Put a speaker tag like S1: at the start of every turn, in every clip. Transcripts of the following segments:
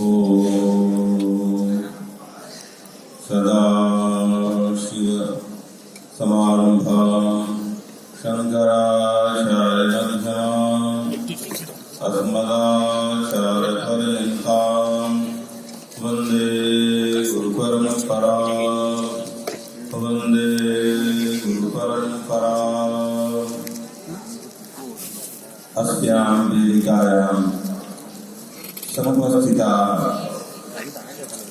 S1: ओम सदाशिव समारंभां शंकराचार्यमध्यमाम् अस्मदाचार्यपर्यन्तां वन्दे गुरुपरम्परां वन्दे गुरुपरम्पराम्। अस्यां वेदिकायां समुपस्थिताः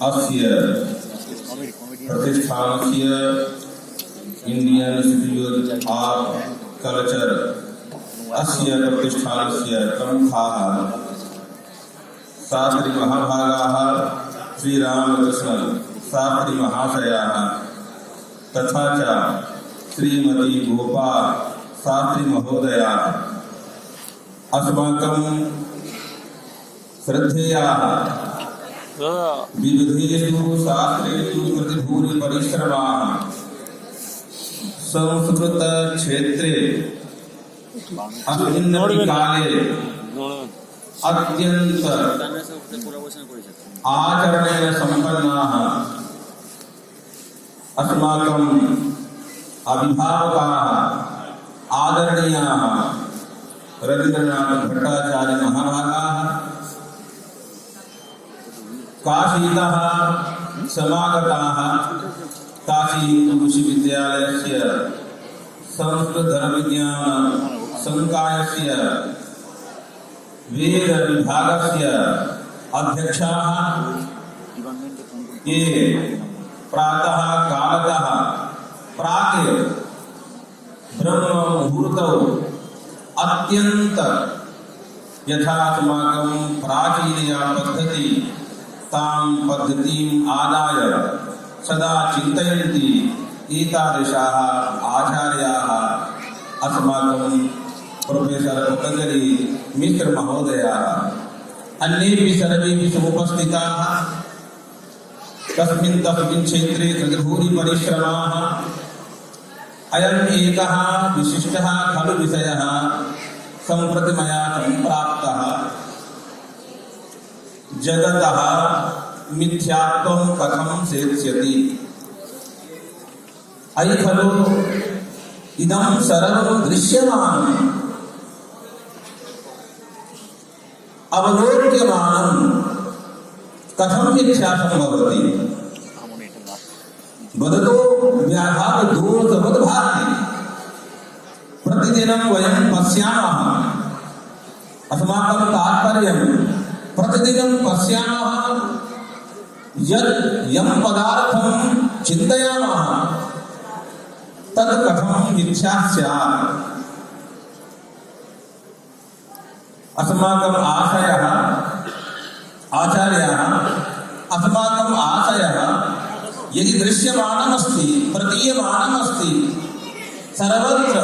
S1: अस्य प्रतिष्ठानस्य इंडियन इंस्टिट्यूट ऑफ कल्चर अस्य प्रतिष्ठानस्य प्रमुखाः शास्त्री महाभागाः श्रीरामकृष्ण शास्त्री महाशयाः तथा च श्रीमती गोपाल शास्त्री महोदया अस्माकं श्रद्धेयाः विविधेषु शास्त्रेषु प्रतिभूरि परिश्रमाः संस्कृत क्षेत्रे अस्मिन् काले अत्यंत आचरणेन सम्पन्नाः अस्माकं अभिभावकाः आदरणीयाः रवीन्द्रनाथ भट्टाचार्य महाभागाः काशीतः समागताः काशी हिंदू विश्वविद्यालयस्य संस्कृत धर्म विज्ञान संकायस्य वेद विभागस्य अध्यक्षाः ये प्रातः कालतः प्राक् ब्रह्म मुहूर्तौ अत्यंत यथा अस्माकं प्राचीनया पद्धति तां पद्धतिम् आदाय सदा चिन्तयन्ति एतादृशाः आचार्याः अस्माकं प्रोफेसर पतंजलि मिश्र महोदयाः अन्येऽपि सर्वेऽपि समुपस्थिताः तस्मिन् क्षेत्रे प्रतिभूरि परिश्रमाः अयम् एकः विशिष्टः खलु विषयः सम्प्रति मया सम्प्राप्तः जगतः मिथ्यात्वं कथं सेत्स्यति। अयि खलु इदं सर्वं दृश्यमानम् अवलोक्यमानं कथं मिथ्या संभवति। वदतो व्याघातदोषवद् भाति। प्रतिदिनं वयं पश्यामः अस्माकं तात्पर्यं प्रतिदिनं पश्यामः यत् यं पदार्थं चिन्तयामः तत् कथं मिथ्या स्यात्। अस्माकम् आशयः आचार्याः अस्माकम् आशयः यदि दृश्यमानमस्ति प्रतीयमानमस्ति सर्वत्र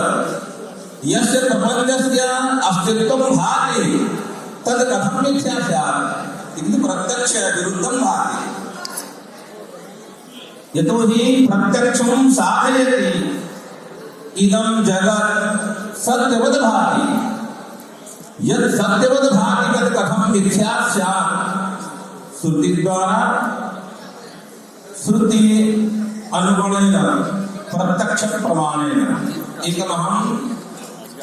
S1: यस्य प्रपञ्चस्य अस्तित्वं भाति तद् कथं मिथ्या स्यात् इति प्रत्यक्ष विरुद्धं भाति। यतोहि प्रत्यक्षं साधयति इदं जगत् सत्यवद् भाति। यद् सत्यवद् भाति तद् कथं मिथ्या स्यात्। श्रुतिद्वारा श्रुति अनुगुणेन प्रत्यक्ष प्रमाणेन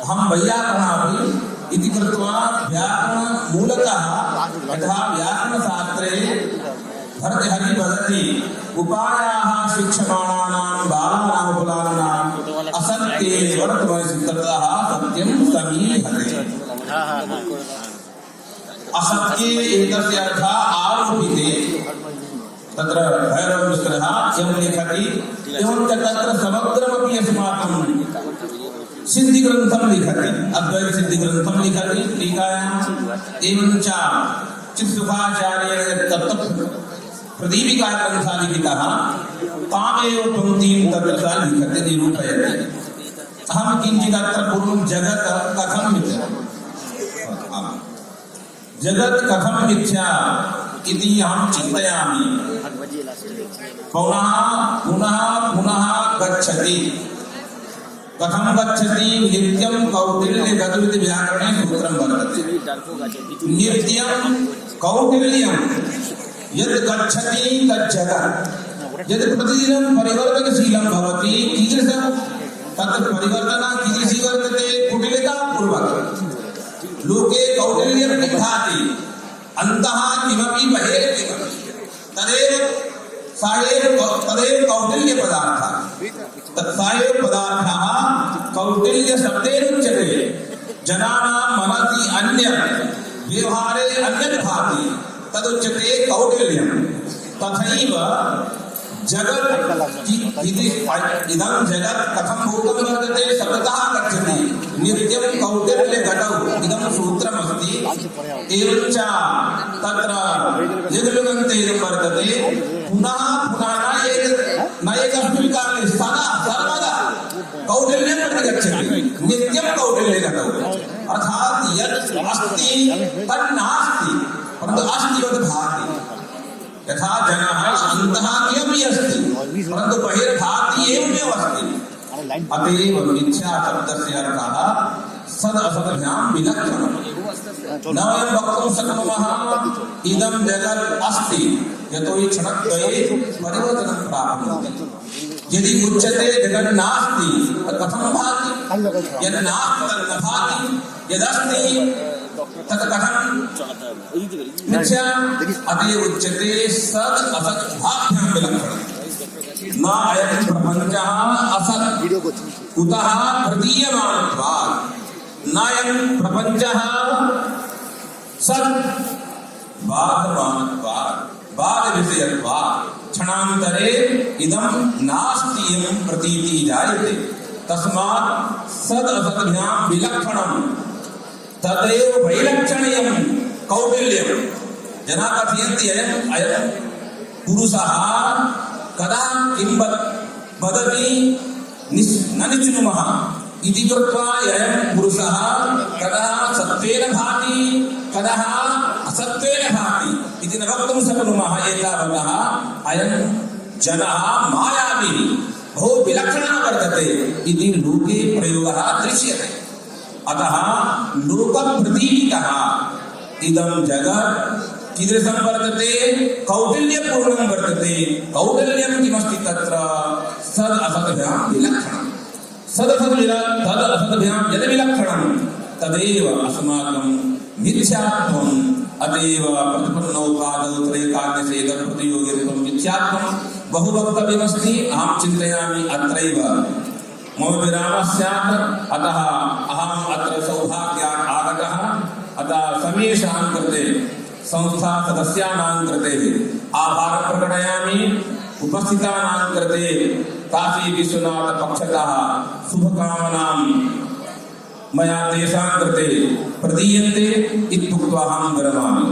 S1: अहं वैयाकरणापि इति कृत्वा व्याकरण मूलतः यथा व्याकरणशास्त्रे भर्तृहरि वदति उपायाः शिक्षमाणानां बालानां फलानाम् असत्ये वर्तमसि ततः सत्यं समीहते। असत्ये एतस्य अर्थः आरोपिते। तत्र भैरवमिश्रः यं लिखति एवं च तत्र समग्रमपि अस्माकं सिद्धिग्रन्थं लिखति अद्वैत सिद्धिग्रन्थं लिखति टीकायाम् एवं च चित्सुखाचार्येण तत्त्व प्रदीपिकाग्रन्थः लिखितः तामेव पङ्क्तिं तत्र स लिखति निरूपयति। अहं किञ्चित् अत्र पूर्वं जगत् कथं मिथ्या जगत् कथं मिथ्या इति अहं चिन्तयामि। पुनः पुनः पुनः गच्छति कथं गच्छति नित्यं कौटिल्यगतमिति व्याकरणे सूत्रं वर्तते। नित्यं कौटिल्यं यद् गच्छति तद् जगत् यद् प्रतिदिनं परिवर्तनशीलं भवति कीदृशं तत्र परिवर्तना कीदृशी वर्तते कुटिलतापूर्वक लोके कौटिल्यं विद्धाति अन्तः किमपि बहिः किमपि तदेव कौटिल्य पदार्थः तत्सायव पदार्थः कौटिल्य शब्देन उच्यते जनानां मनसि अन्य व्यवहारे अन्यत् भाति तदुच्यते कौटिल्यं तथैव जगत् इदं जगत् कथं भूतं वर्तते शब्दतः गच्छति नित्यं कौटिल्यगतौ इदं सूत्रमस्ति एवञ्च तत्र यद्लुगन्तेन वर्तते पुनः पुनः न एकस्मिन् काले सदा सर्वदा कौटिल्यं प्रति गच्छति नित्यं कौटिल्यगतौ अर्थात् यत् अस्ति तन्नास्ति परन्तु अस्तिवत् भाति यथा जनः अन्तः किमपि अस्ति परन्तु बहिर्भाति एवमेव अस्ति अतएव मिथ्या शब्दस्य अर्थः सद् असद्भ्यां विलक्षणम् न वयं वक्तुं शक्नुमः इदं जगत् अस्ति यतोहि क्षणद्वये परिवर्तनं प्राप्नोति यदि उच्यते जगत् नास्ति तत् कथं भाति यद् नास्ति तद् न भाति यदस्ति तत् कथं मिथ्या अतएव उच्यते सद् असद्भाभ्यां विलक्षणम् न अयं प्रपञ्चः असत् कुतः प्रतीयमानत्वात् नायं प्रपञ्चः सत् बाधमानत्वात् बाधविषयत्वात् क्षणान्तरे इदं नास्ति इयं प्रतीतिः जायते तस्मात् सद् असद्भ्यां विलक्षणं तदेव वैलक्षण्यं कौटिल्यं जनाः कथयन्ति अयं पुरुषः कदा किं वदति न निश्चिनुमः इति कृत्वा अयं पुरुषः कदा सत्त्वेन भाति कदा असत्त्वेन भाति इति न वक्तुं शक्नुमः एतावतः अयं जनः मायावी बहु विलक्षणः वर्तते इति लोके प्रयोगः दृश्यते अतः लोकप्रतीतितः इदं जगत् कीदृशं वर्तते कौटिल्यपूर्णं वर्तते कौटिल्यं किमस्ति तत्र सद् असद्भ्यां विलक्षणं तदसद्भ्यां यद् विलक्षणं तदेव अस्माकं मिथ्यात्वम् अतएव प्रतिपन्नोपादौ त्रैकाग्निसे तत्प्रतियोगित्वं मिथ्यात्वं बहु वक्तव्यमस्ति अहं चिन्तयामि अत्रैव मम विरामः स्यात् अतः अहम् अत्र सौभाग्यात् आगतः अतः समेषां कृते संस्था सदस्यानां कृते आभारं प्रकटयामि उपस्थितानां कृते काशी विश्वनाथ पक्षतः शुभकामनां मया तेषां कृते प्रदीयन्ते इत्युक्त्वा अहं विरमामि।